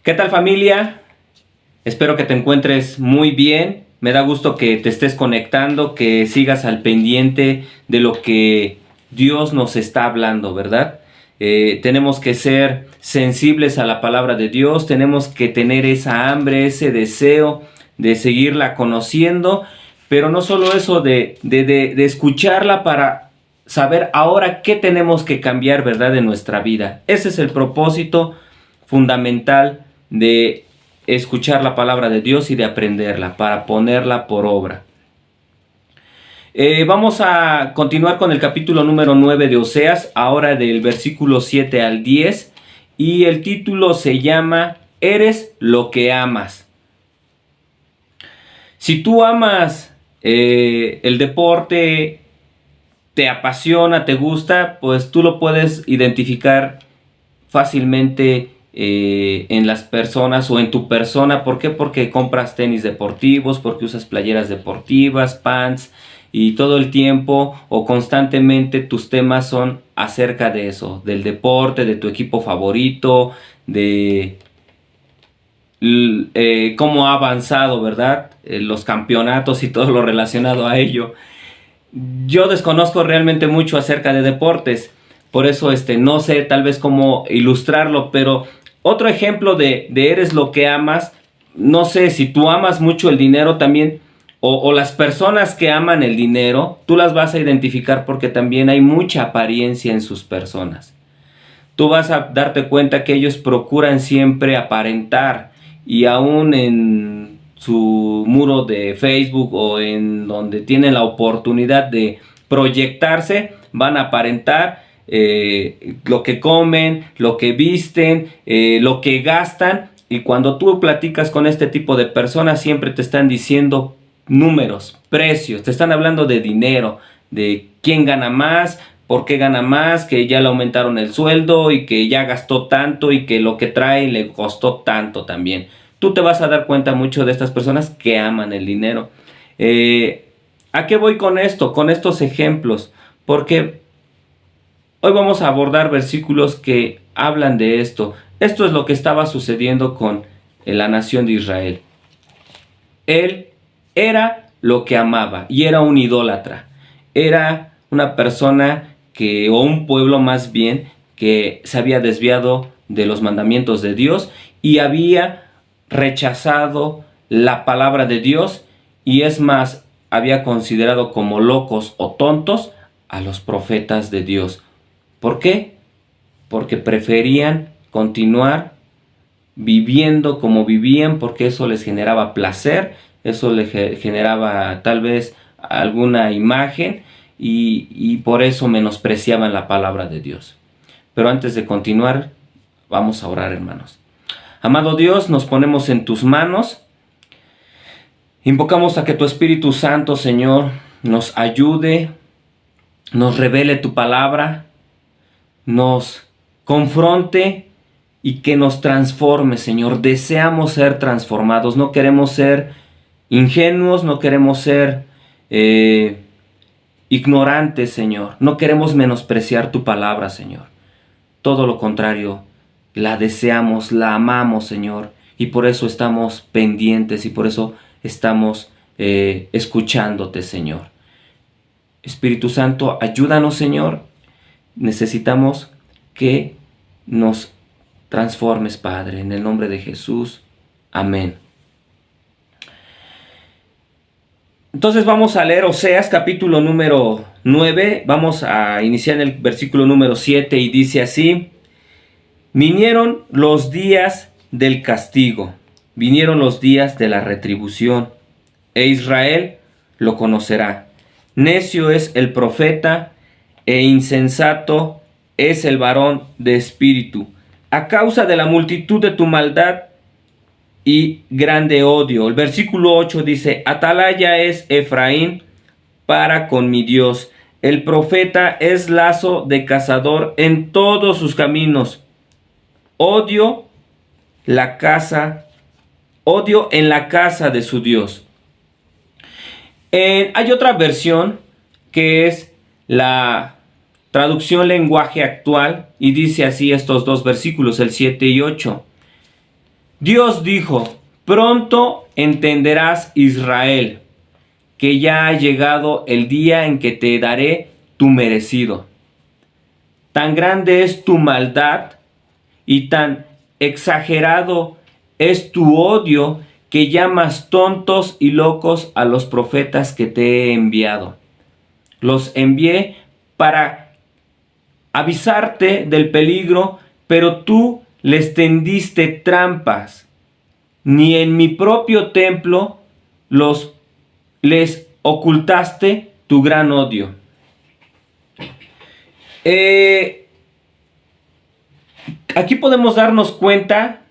¿Qué tal, familia? Espero que te encuentres muy bien. Me da gusto que te estés conectando, que sigas al pendiente de lo que Dios nos está hablando, ¿verdad? Tenemos que ser sensibles a la palabra de Dios, tenemos que tener esa hambre, ese deseo de seguirla conociendo, pero no solo eso, de escucharla para saber ahora qué tenemos que cambiar, ¿verdad?, en nuestra vida. Ese es el propósito fundamental de escuchar la palabra de Dios y de aprenderla para ponerla por obra. Vamos a continuar con el capítulo número 9 de Oseas, ahora del versículo 7 al 10, y el título se llama Eres lo que amas. Si tú amas el deporte, te apasiona, te gusta, pues tú lo puedes identificar fácilmente en las personas o en tu persona. ¿Por qué? Porque compras tenis deportivos, porque usas playeras deportivas, pants, y todo el tiempo o constantemente tus temas son acerca de eso, del deporte, de tu equipo favorito, de cómo ha avanzado, ¿verdad? Los campeonatos y todo lo relacionado a ello. Yo desconozco realmente mucho acerca de deportes, por eso no sé tal vez cómo ilustrarlo, pero otro ejemplo de eres lo que amas, no sé si tú amas mucho el dinero también, o las personas que aman el dinero, tú las vas a identificar porque también hay mucha apariencia en sus personas. Tú vas a darte cuenta que ellos procuran siempre aparentar, y aún en su muro de Facebook o en donde tienen la oportunidad de proyectarse, van a aparentar lo que comen, lo que visten, lo que gastan. Y cuando tú platicas con este tipo de personas, siempre te están diciendo números, precios, te están hablando de dinero, de quién gana más, por qué gana más, que ya le aumentaron el sueldo y que ya gastó tanto y que lo que trae le costó tanto también. Tú te vas a dar cuenta mucho de estas personas que aman el dinero. ¿A qué voy con esto? Con estos ejemplos. Porque hoy vamos a abordar versículos que hablan de esto. Esto es lo que estaba sucediendo con la nación de Israel. Él era lo que amaba y era un idólatra. Era una persona o un pueblo más bien, que se había desviado de los mandamientos de Dios y había rechazado la palabra de Dios, y es más, había considerado como locos o tontos a los profetas de Dios. ¿Por qué? Porque preferían continuar viviendo como vivían, porque eso les generaba placer, eso les generaba tal vez alguna imagen, y por eso menospreciaban la palabra de Dios. Pero antes de continuar, vamos a orar, hermanos. Amado Dios, nos ponemos en tus manos. Invocamos a que tu Espíritu Santo, Señor, nos ayude, nos revele tu palabra, nos confronte y que nos transforme, Señor. Deseamos ser transformados, no queremos ser ingenuos, no queremos ser ignorantes, Señor. No queremos menospreciar tu palabra, Señor. Todo lo contrario, la deseamos, la amamos, Señor, y por eso estamos pendientes y por eso estamos escuchándote, Señor. Espíritu Santo, ayúdanos, Señor. Necesitamos que nos transformes, Padre, en el nombre de Jesús. Amén. Entonces vamos a leer Oseas capítulo número 9. Vamos a iniciar en el versículo número 7 y dice así: Vinieron los días del castigo, vinieron los días de la retribución, e Israel lo conocerá. Necio es el profeta, e insensato es el varón de espíritu, a causa de la multitud de tu maldad y grande odio. El versículo 8 dice: Atalaya es Efraín para con mi Dios. El profeta es lazo de cazador en todos sus caminos. Odio en la casa de su Dios. Hay otra versión que es la traducción lenguaje actual, y dice así estos dos versículos, el 7 y 8. Dios dijo: pronto entenderás, Israel, que ya ha llegado el día en que te daré tu merecido. Tan grande es tu maldad y tan exagerado es tu odio que llamas tontos y locos a los profetas que te he enviado. Los envié para avisarte del peligro, pero tú les tendiste trampas. Ni en mi propio templo les ocultaste tu gran odio. Aquí podemos darnos cuenta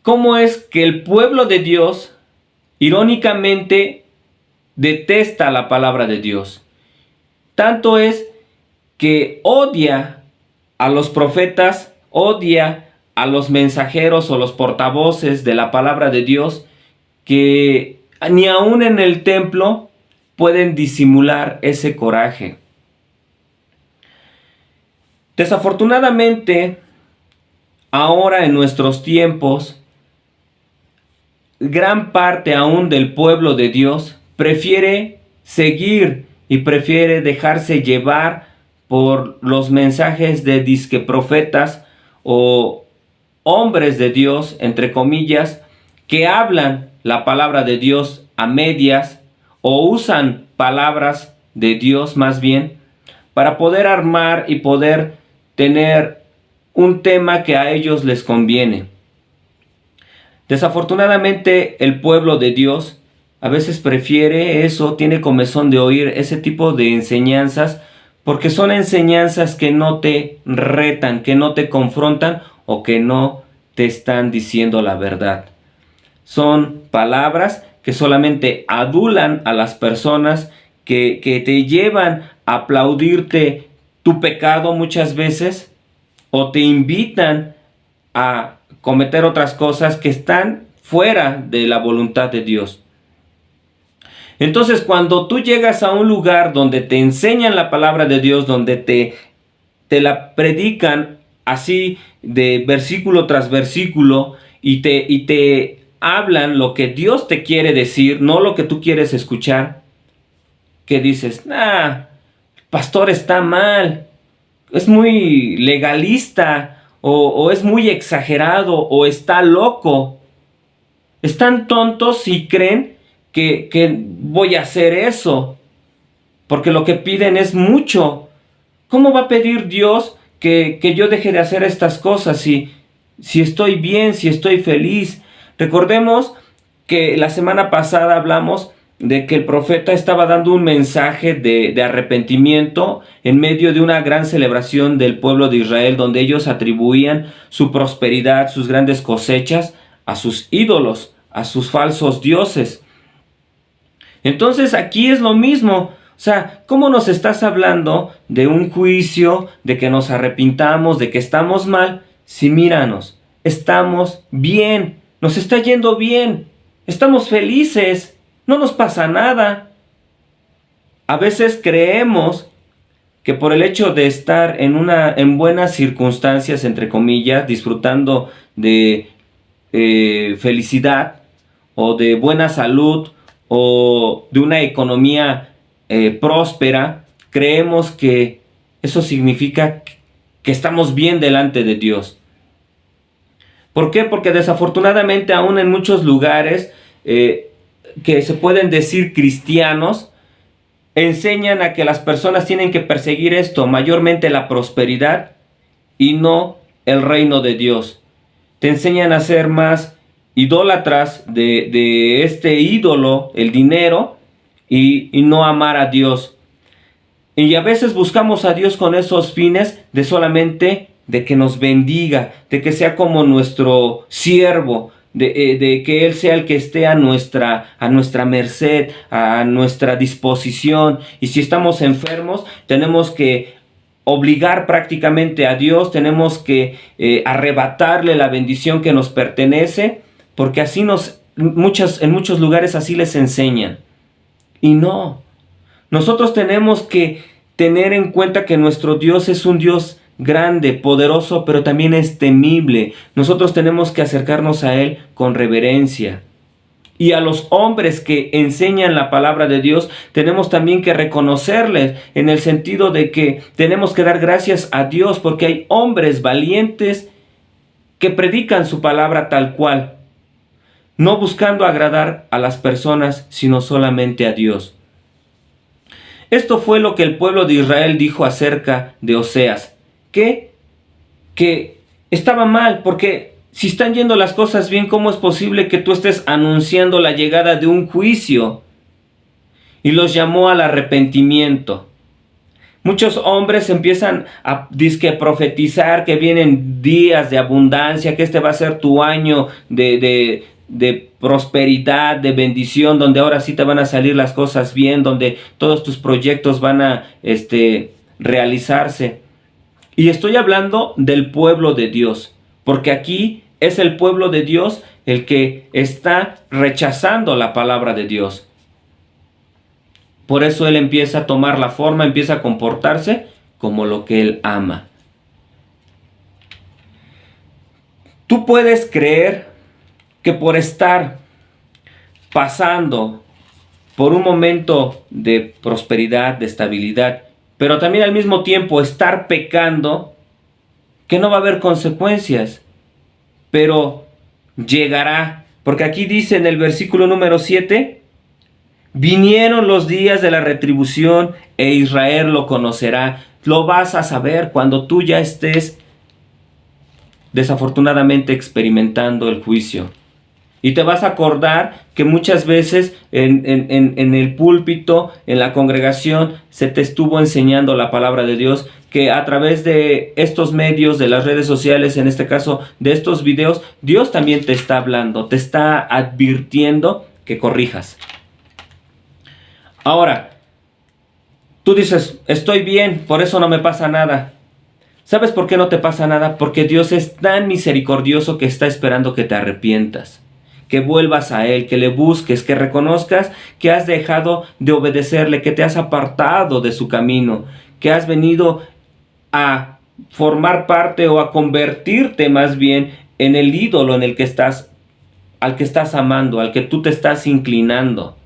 cómo es que el pueblo de Dios, irónicamente, detesta la palabra de Dios. Tanto es que odia a los profetas, odia a los mensajeros o los portavoces de la palabra de Dios, que ni aún en el templo pueden disimular ese coraje. Desafortunadamente, ahora en nuestros tiempos, gran parte aún del pueblo de Dios prefiere seguir y prefiere dejarse llevar por los mensajes de disque profetas o hombres de Dios, entre comillas, que hablan la palabra de Dios a medias o usan palabras de Dios más bien para poder armar y poder tener un tema que a ellos les conviene. Desafortunadamente, el pueblo de Dios a veces prefiere eso, tiene comezón de oír ese tipo de enseñanzas, porque son enseñanzas que no te retan, que no te confrontan o que no te están diciendo la verdad. Son palabras que solamente adulan a las personas, que te llevan a aplaudirte tu pecado muchas veces, o te invitan a cometer otras cosas que están fuera de la voluntad de Dios. Entonces, cuando tú llegas a un lugar donde te enseñan la palabra de Dios, donde te la predican así de versículo tras versículo y te hablan lo que Dios te quiere decir, no lo que tú quieres escuchar, que dices, el pastor está mal, es muy legalista, o es muy exagerado, o está loco. Están tontos si creen que voy a hacer eso, porque lo que piden es mucho. ¿Cómo va a pedir Dios que yo deje de hacer estas cosas si estoy bien, si estoy feliz? Recordemos que la semana pasada hablamos de que el profeta estaba dando un mensaje de arrepentimiento en medio de una gran celebración del pueblo de Israel, donde ellos atribuían su prosperidad, sus grandes cosechas a sus ídolos, a sus falsos dioses. Entonces aquí es lo mismo. O sea, ¿cómo nos estás hablando de un juicio, de que nos arrepintamos, de que estamos mal? Si míranos, estamos bien, nos está yendo bien, estamos felices, no nos pasa nada. A veces creemos que por el hecho de estar en buenas circunstancias, entre comillas, disfrutando de felicidad o de buena salud o de una economía próspera, creemos que eso significa que estamos bien delante de Dios. ¿Por qué? Porque desafortunadamente aún en muchos lugares que se pueden decir cristianos, enseñan a que las personas tienen que perseguir esto, mayormente la prosperidad y no el reino de Dios. Te enseñan a ser más idólatras de este ídolo, el dinero, y no amar a Dios. Y a veces buscamos a Dios con esos fines de solamente de que nos bendiga, de que sea como nuestro siervo, de que Él sea el que esté a nuestra merced, a nuestra disposición. Y si estamos enfermos, tenemos que obligar prácticamente a Dios, tenemos que arrebatarle la bendición que nos pertenece, porque así en muchos lugares así les enseñan. Y no, nosotros tenemos que tener en cuenta que nuestro Dios es un Dios grande, poderoso, pero también es temible. Nosotros tenemos que acercarnos a Él con reverencia. Y a los hombres que enseñan la palabra de Dios, tenemos también que reconocerles en el sentido de que tenemos que dar gracias a Dios porque hay hombres valientes que predican su palabra tal cual, no buscando agradar a las personas, sino solamente a Dios. Esto fue lo que el pueblo de Israel dijo acerca de Oseas, que estaba mal, porque si están yendo las cosas bien, ¿cómo es posible que tú estés anunciando la llegada de un juicio? Y los llamó al arrepentimiento. Muchos hombres empiezan a profetizar que vienen días de abundancia, que este va a ser tu año de prosperidad, de bendición, donde ahora sí te van a salir las cosas bien, donde todos tus proyectos van a realizarse. Y estoy hablando del pueblo de Dios, porque aquí es el pueblo de Dios el que está rechazando la palabra de Dios. Por eso Él empieza a tomar la forma, empieza a comportarse como lo que Él ama. Tú puedes creer que por estar pasando por un momento de prosperidad, de estabilidad, pero también al mismo tiempo estar pecando, que no va a haber consecuencias, pero llegará. Porque aquí dice en el versículo número 7, vinieron los días de la retribución e Israel lo conocerá. Lo vas a saber cuando tú ya estés desafortunadamente experimentando el juicio. Y te vas a acordar que muchas veces en el púlpito, en la congregación, se te estuvo enseñando la palabra de Dios, que a través de estos medios, de las redes sociales, en este caso de estos videos, Dios también te está hablando, te está advirtiendo que corrijas. Ahora, tú dices, estoy bien, por eso no me pasa nada. ¿Sabes por qué no te pasa nada? Porque Dios es tan misericordioso que está esperando que te arrepientas, que vuelvas a Él, que le busques, que reconozcas que has dejado de obedecerle, que te has apartado de su camino, que has venido a formar parte o a convertirte más bien en el ídolo en el que estás, al que estás amando, al que tú te estás inclinando.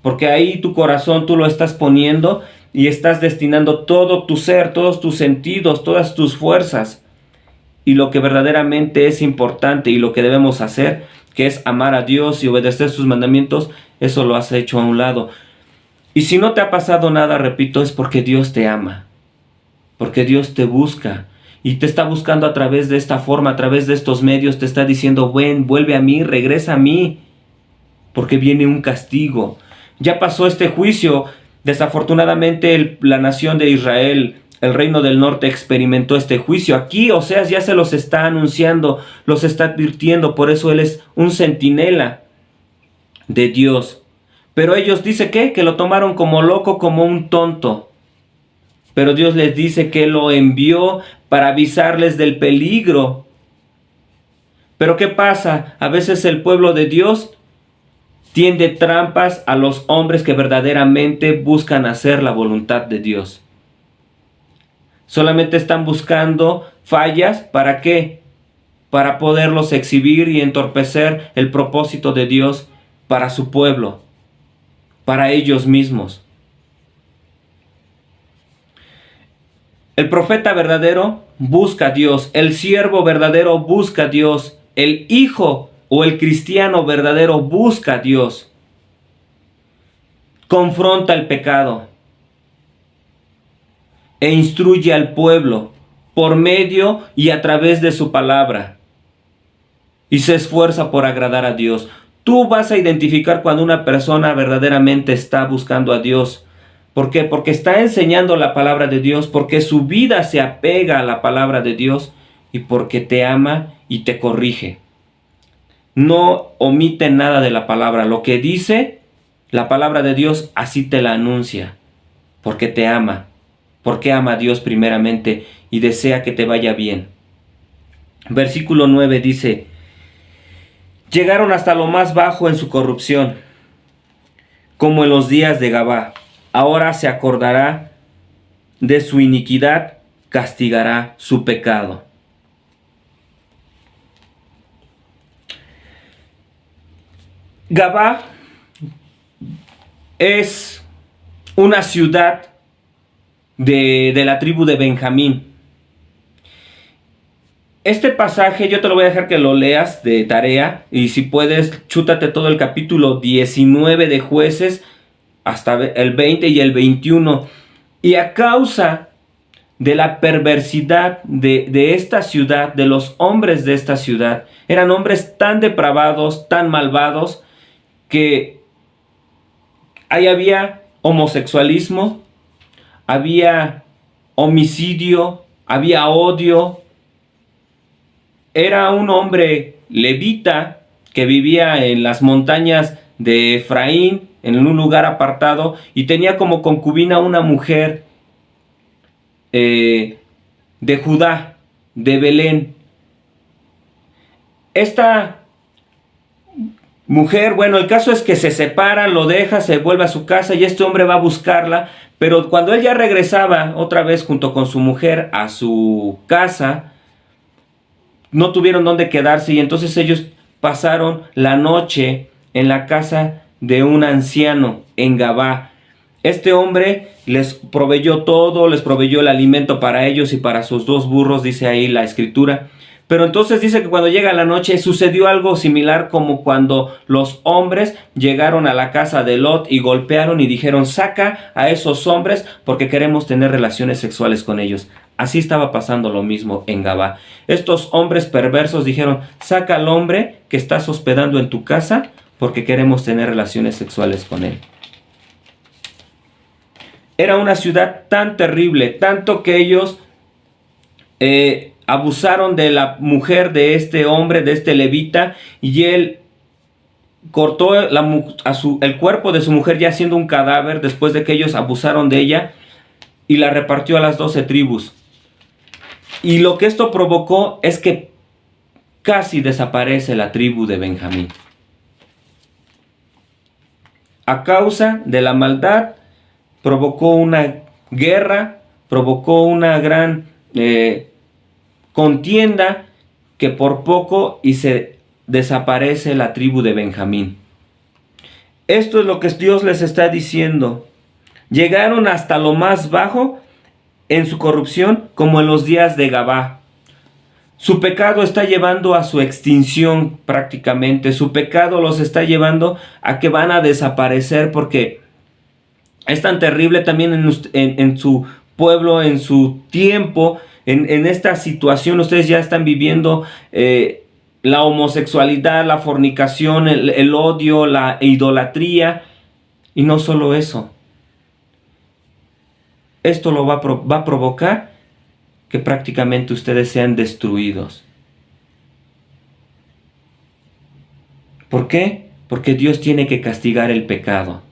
Porque ahí tu corazón tú lo estás poniendo y estás destinando todo tu ser, todos tus sentidos, todas tus fuerzas. Y lo que verdaderamente es importante y lo que debemos hacer, que es amar a Dios y obedecer sus mandamientos, eso lo has hecho a un lado. Y si no te ha pasado nada, repito, es porque Dios te ama, porque Dios te busca y te está buscando a través de esta forma, a través de estos medios, te está diciendo, ven, vuelve a mí, regresa a mí, porque viene un castigo. Ya pasó este juicio, desafortunadamente la nación de Israel, el reino del norte experimentó este juicio. Aquí Oseas ya se los está anunciando, los está advirtiendo, por eso él es un centinela de Dios. Pero ellos dicen que lo tomaron como loco, como un tonto. Pero Dios les dice que lo envió para avisarles del peligro. Pero ¿qué pasa? A veces el pueblo de Dios tiende trampas a los hombres que verdaderamente buscan hacer la voluntad de Dios. Solamente están buscando fallas, ¿para qué? Para poderlos exhibir y entorpecer el propósito de Dios para su pueblo, para ellos mismos. El profeta verdadero busca a Dios, el siervo verdadero busca a Dios, el hijo o el cristiano verdadero busca a Dios. Confronta el pecado e instruye al pueblo por medio y a través de su palabra. Y se esfuerza por agradar a Dios. Tú vas a identificar cuando una persona verdaderamente está buscando a Dios. ¿Por qué? Porque está enseñando la palabra de Dios, porque su vida se apega a la palabra de Dios y porque te ama y te corrige. No omite nada de la palabra. Lo que dice la palabra de Dios, así te la anuncia, porque te ama. Porque ama a Dios primeramente y desea que te vaya bien. Versículo 9 dice, llegaron hasta lo más bajo en su corrupción, como en los días de Gabá. Ahora se acordará de su iniquidad, castigará su pecado. Gabá es una ciudad de la tribu de Benjamín. Este pasaje yo te lo voy a dejar que lo leas de tarea, y si puedes, chútate todo el capítulo 19 de Jueces hasta el 20 y el 21. Y a causa de la perversidad de esta ciudad, de los hombres de esta ciudad, eran hombres tan depravados, tan malvados, que ahí había homosexualismo, había homicidio, había odio. Era un hombre levita que vivía en las montañas de Efraín, en un lugar apartado, y tenía como concubina una mujer de Judá, de Belén. Esta mujer, bueno, el caso es que se separa, lo deja, se vuelve a su casa, y este hombre va a buscarla, pero cuando él ya regresaba otra vez junto con su mujer a su casa, no tuvieron dónde quedarse, y entonces ellos pasaron la noche en la casa de un anciano en Gabá. Este hombre les proveyó todo, les proveyó el alimento para ellos y para sus 2 burros, dice ahí la escritura. Pero entonces dice que cuando llega la noche sucedió algo similar como cuando los hombres llegaron a la casa de Lot y golpearon y dijeron: saca a esos hombres porque queremos tener relaciones sexuales con ellos. Así estaba pasando lo mismo en Gabá. Estos hombres perversos dijeron: saca al hombre que estás hospedando en tu casa porque queremos tener relaciones sexuales con él. Era una ciudad tan terrible, tanto que ellos abusaron de la mujer de este hombre, de este levita, y él cortó el cuerpo de su mujer ya siendo un cadáver, después de que ellos abusaron de ella, y la repartió a las 12 tribus. Y lo que esto provocó es que casi desaparece la tribu de Benjamín. A causa de la maldad, provocó una guerra, provocó una gran contienda, que por poco y se desaparece la tribu de Benjamín. Esto es lo que Dios les está diciendo. Llegaron hasta lo más bajo en su corrupción, como en los días de Gabá. Su pecado está llevando a su extinción prácticamente. Su pecado los está llevando a que van a desaparecer, porque es tan terrible también en su pueblo, en su tiempo, en esta situación. Ustedes ya están viviendo la homosexualidad, la fornicación, el odio, la idolatría. Y no solo eso. Esto lo va a provocar que prácticamente ustedes sean destruidos. ¿Por qué? Porque Dios tiene que castigar el pecado.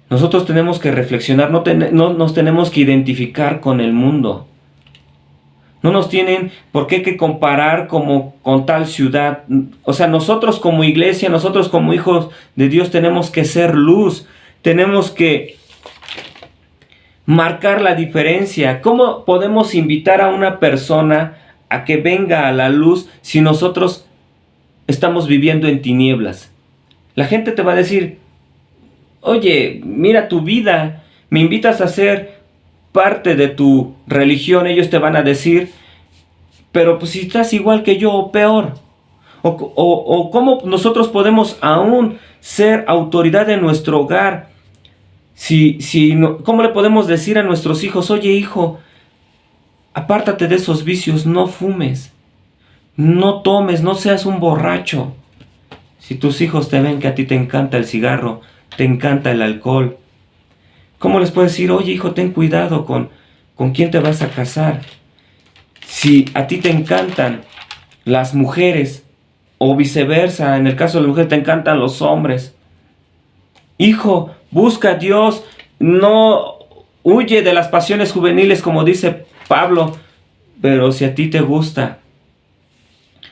Nosotros tenemos que reflexionar, no nos tenemos que identificar con el mundo. No nos tienen por qué que comparar con tal ciudad. O sea, nosotros como iglesia, nosotros como hijos de Dios tenemos que ser luz. Tenemos que marcar la diferencia. ¿Cómo podemos invitar a una persona a que venga a la luz si nosotros estamos viviendo en tinieblas? La gente te va a decir: oye, mira tu vida, me invitas a ser parte de tu religión. Ellos te van a decir: pero pues si estás igual que yo o peor. O cómo nosotros podemos aún ser autoridad en nuestro hogar. ¿Cómo le podemos decir a nuestros hijos: oye hijo, apártate de esos vicios, no fumes, no tomes, no seas un borracho? Si tus hijos te ven que a ti te encanta el cigarro, te encanta el alcohol, ¿cómo les puedes decir: oye hijo, ten cuidado con quién te vas a casar? Si a ti te encantan las mujeres, o viceversa, en el caso de la mujer te encantan los hombres, hijo, busca a Dios, no huye de las pasiones juveniles, como dice Pablo. Pero si a ti te gusta,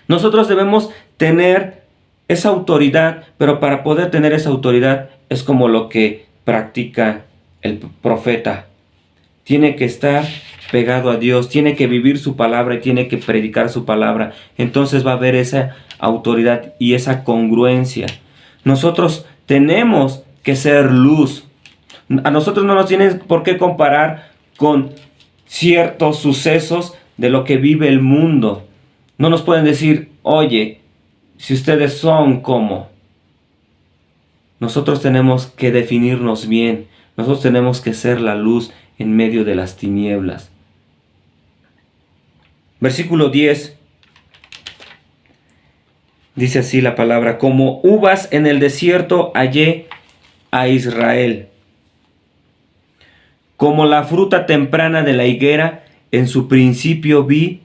nosotros debemos tener esa autoridad, pero para poder tener esa autoridad es como lo que practica el profeta. tiene que estar pegado a Dios, tiene que vivir su palabra y tiene que predicar su palabra. Entonces va a haber esa autoridad y esa congruencia. Nosotros tenemos que ser luz. A nosotros no nos tienen por qué comparar con ciertos sucesos de lo que vive el mundo. No nos pueden decir, oye, si ustedes son como. Nosotros tenemos que definirnos bien. Nosotros tenemos que ser la luz en medio de las tinieblas. Versículo 10. Dice así la palabra: como uvas en el desierto hallé a Israel. Como la fruta temprana de la higuera, en su principio vi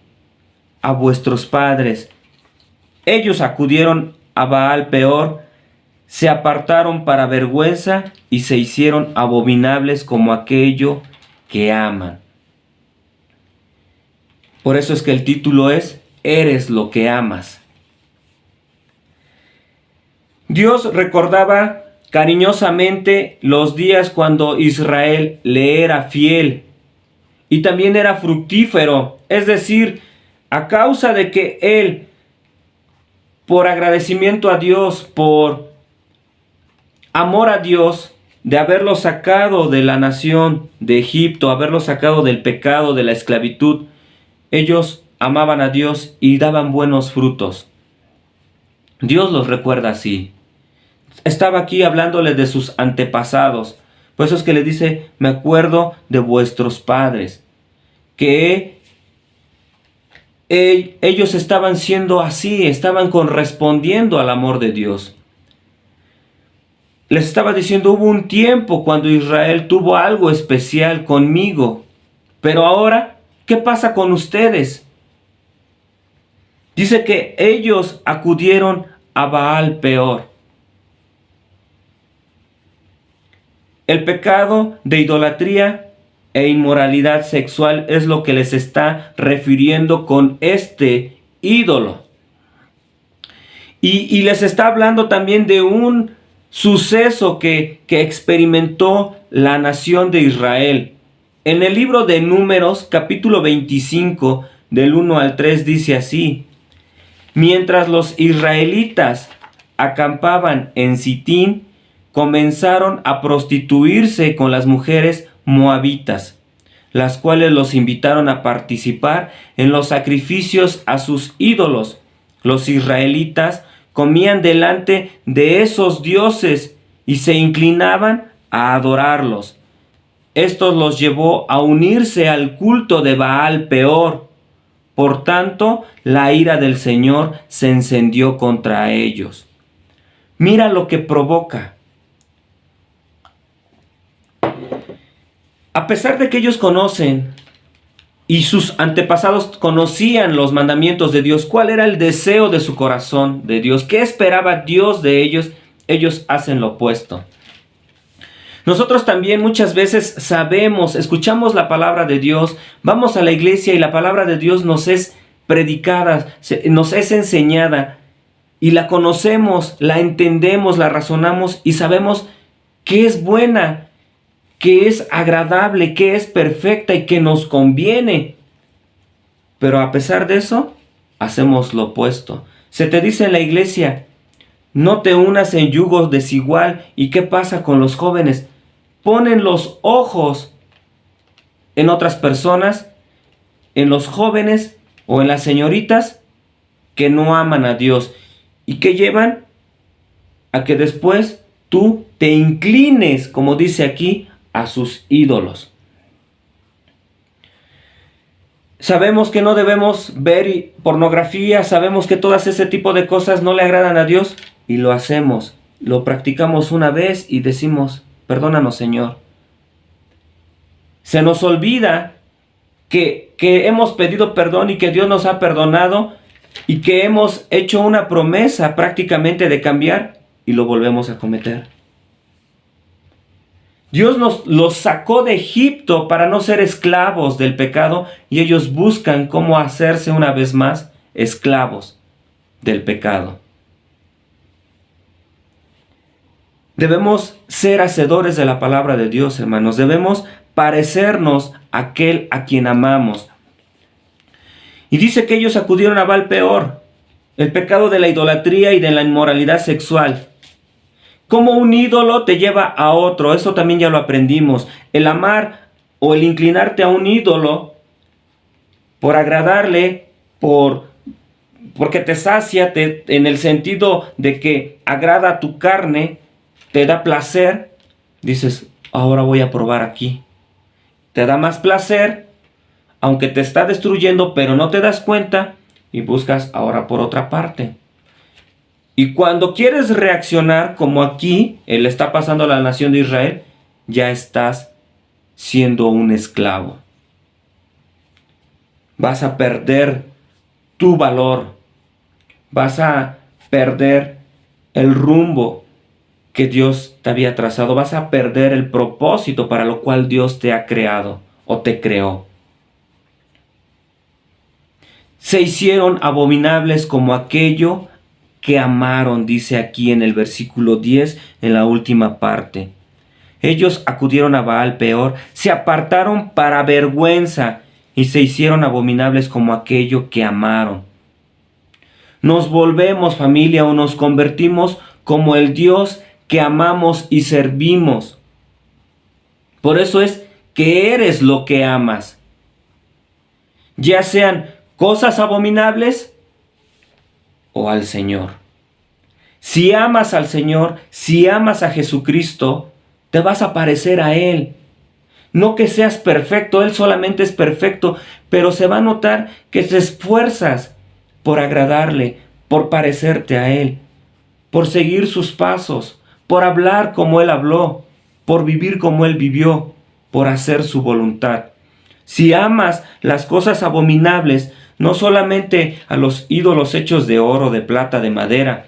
a vuestros padres. Ellos acudieron a Baal Peor, se apartaron para vergüenza y se hicieron abominables como aquello que aman. Por eso es que el título es Eres lo que amas. Dios recordaba cariñosamente los días cuando Israel le era fiel y también era fructífero, es decir, a causa de que él, por agradecimiento a Dios, por amor a Dios, de haberlo sacado de la nación de Egipto, haberlo sacado del pecado, de la esclavitud, ellos amaban a Dios y daban buenos frutos. Dios los recuerda así. Estaba aquí hablándole de sus antepasados. Por eso es que le dice, me acuerdo de vuestros padres. Que ellos estaban siendo así, estaban correspondiendo al amor de Dios. Les estaba diciendo, hubo un tiempo cuando Israel tuvo algo especial conmigo. Pero ahora, ¿qué pasa con ustedes? Dice que ellos acudieron a Baal Peor. El pecado de idolatría e inmoralidad sexual es lo que les está refiriendo con este ídolo. Y les está hablando también de un suceso que experimentó la nación de Israel. En el libro de Números, capítulo 25, del 1 al 3, dice así: mientras los israelitas acampaban en Sitín, comenzaron a prostituirse con las mujeres moabitas, las cuales los invitaron a participar en los sacrificios a sus ídolos. Los israelitas comían delante de esos dioses y se inclinaban a adorarlos. Esto los llevó a unirse al culto de Baal Peor. Por tanto, la ira del Señor se encendió contra ellos. Mira lo que provoca. A pesar de que ellos conocen y sus antepasados conocían los mandamientos de Dios, ¿cuál era el deseo de su corazón de Dios? ¿Qué esperaba Dios de ellos? Ellos hacen lo opuesto. Nosotros también muchas veces sabemos, escuchamos la palabra de Dios, vamos a la iglesia y la palabra de Dios nos es predicada, nos es enseñada y la conocemos, la entendemos, la razonamos y sabemos que es buena, que es agradable, que es perfecta y que nos conviene. Pero a pesar de eso, hacemos lo opuesto. Se te dice en la iglesia, no te unas en yugo desigual. ¿Y qué pasa con los jóvenes? Ponen los ojos en otras personas, en los jóvenes o en las señoritas que no aman a Dios y que llevan a que después tú te inclines, como dice aquí, a sus ídolos. Sabemos que no debemos ver pornografía, sabemos que todas ese tipo de cosas no le agradan a Dios y lo hacemos, lo practicamos una vez y decimos, perdónanos, Señor. Se nos olvida que hemos pedido perdón y que Dios nos ha perdonado y que hemos hecho una promesa prácticamente de cambiar y lo volvemos a cometer. Dios los sacó de Egipto para no ser esclavos del pecado y ellos buscan cómo hacerse una vez más esclavos del pecado. Debemos ser hacedores de la palabra de Dios, hermanos. Debemos parecernos a aquel a quien amamos. Y dice que ellos acudieron a Baal Peor, el pecado de la idolatría y de la inmoralidad sexual. Como un ídolo te lleva a otro, eso también ya lo aprendimos. El amar o el inclinarte a un ídolo por agradarle, porque te sacia, en el sentido de que agrada a tu carne, te da placer, dices, ahora voy a probar aquí. Te da más placer, aunque te está destruyendo, pero no te das cuenta y buscas ahora por otra parte. Y cuando quieres reaccionar, como aquí le está pasando a la nación de Israel, ya estás siendo un esclavo. Vas a perder tu valor. Vas a perder el rumbo que Dios te había trazado. Vas a perder el propósito para lo cual Dios te ha creado o te creó. Se hicieron abominables como aquello que amaron, dice aquí en el versículo 10, en la última parte. Ellos acudieron a Baal Peor, se apartaron para vergüenza y se hicieron abominables como aquello que amaron. Nos volvemos, familia, o nos convertimos como el Dios que amamos y servimos. Por eso es que eres lo que amas. Ya sean cosas abominables o al Señor. Si amas al Señor, si amas a Jesucristo, te vas a parecer a Él. No que seas perfecto, Él solamente es perfecto, pero se va a notar que te esfuerzas por agradarle, por parecerte a Él, por seguir sus pasos, por hablar como Él habló, por vivir como Él vivió, por hacer su voluntad. Si amas las cosas abominables, no solamente a los ídolos hechos de oro, de plata, de madera,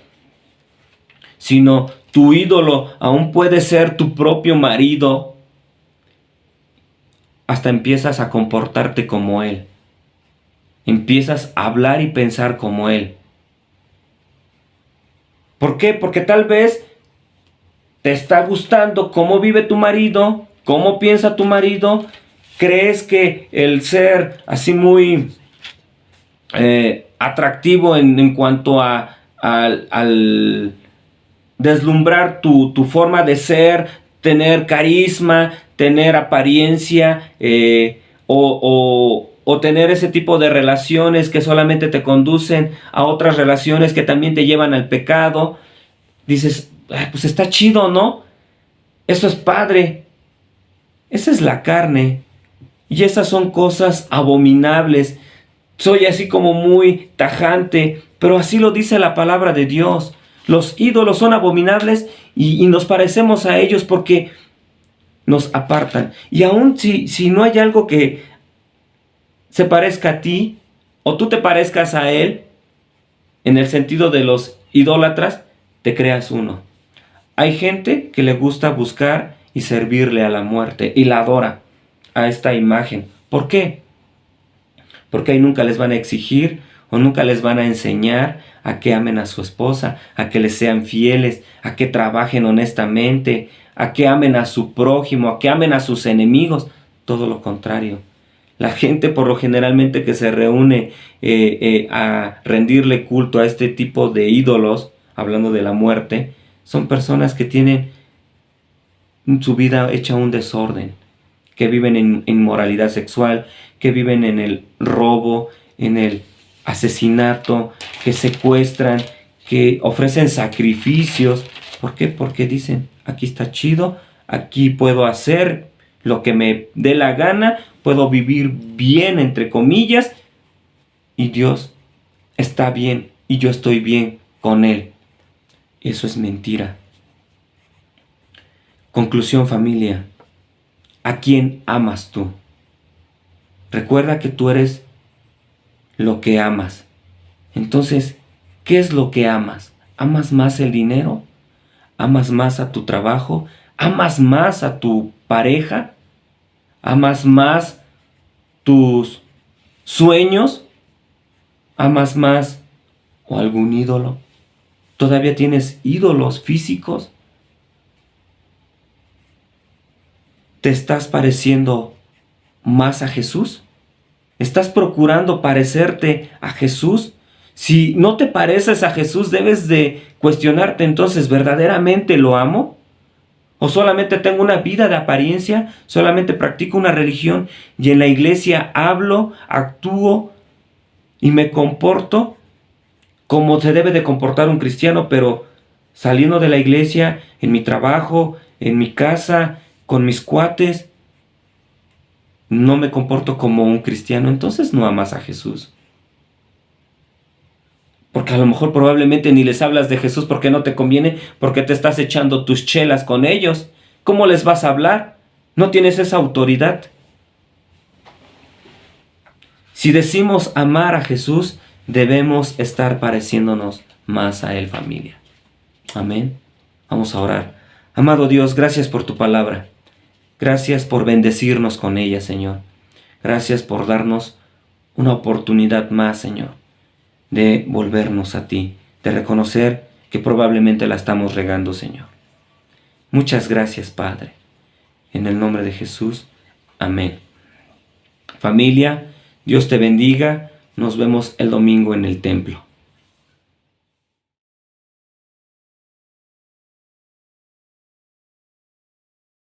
sino tu ídolo aún puede ser tu propio marido, hasta empiezas a comportarte como él. Empiezas a hablar y pensar como él. ¿Por qué? Porque tal vez te está gustando cómo vive tu marido, cómo piensa tu marido. Crees que el ser así muy atractivo en cuanto al deslumbrar tu forma de ser, tener carisma, tener apariencia, o tener ese tipo de relaciones que solamente te conducen a otras relaciones que también te llevan al pecado. Dices, pues está chido, ¿no? Eso es padre. Esa es la carne. Y esas son cosas abominables. Soy así como muy tajante, pero así lo dice la palabra de Dios. Los ídolos son abominables y nos parecemos a ellos porque nos apartan. Y aun si no hay algo que se parezca a ti, o tú te parezcas a él, en el sentido de los idólatras, te creas uno. Hay gente que le gusta buscar y servirle a la muerte y la adora a esta imagen. ¿Por qué? Porque ahí nunca les van a exigir o nunca les van a enseñar a que amen a su esposa, a que les sean fieles, a que trabajen honestamente, a que amen a su prójimo, a que amen a sus enemigos. Todo lo contrario. La gente por lo generalmente que se reúne a rendirle culto a este tipo de ídolos, hablando de la muerte, son personas que tienen su vida hecha un desorden, que viven en inmoralidad sexual, que viven en el robo, en el asesinato, que secuestran, que ofrecen sacrificios. ¿Por qué? Porque dicen, aquí está chido, aquí puedo hacer lo que me dé la gana, puedo vivir bien, entre comillas, y Dios está bien y yo estoy bien con Él. Eso es mentira. Conclusión, familia. ¿A quién amas tú? Recuerda que tú eres lo que amas. Entonces, ¿qué es lo que amas? ¿Amas más el dinero? ¿Amas más a tu trabajo? ¿Amas más a tu pareja? ¿Amas más tus sueños? ¿Amas más o algún ídolo? ¿Todavía tienes ídolos físicos? ¿Te estás pareciendo más a Jesús? ¿Estás procurando parecerte a Jesús? Si no te pareces a Jesús, debes de cuestionarte entonces, ¿verdaderamente lo amo? ¿O solamente tengo una vida de apariencia? ¿Solamente practico una religión y en la iglesia hablo, actúo y me comporto como se debe de comportar un cristiano, pero saliendo de la iglesia, en mi trabajo, en mi casa, con mis cuates, no me comporto como un cristiano? Entonces no amas a Jesús. Porque a lo mejor probablemente ni les hablas de Jesús porque no te conviene, porque te estás echando tus chelas con ellos. ¿Cómo les vas a hablar? No tienes esa autoridad. Si decimos amar a Jesús, debemos estar pareciéndonos más a Él, familia. Amén. Vamos a orar. Amado Dios, gracias por tu palabra. Gracias por bendecirnos con ella, Señor. Gracias por darnos una oportunidad más, Señor, de volvernos a ti, de reconocer que probablemente la estamos regando, Señor. Muchas gracias, Padre. En el nombre de Jesús. Amén. Familia, Dios te bendiga. Nos vemos el domingo en el templo.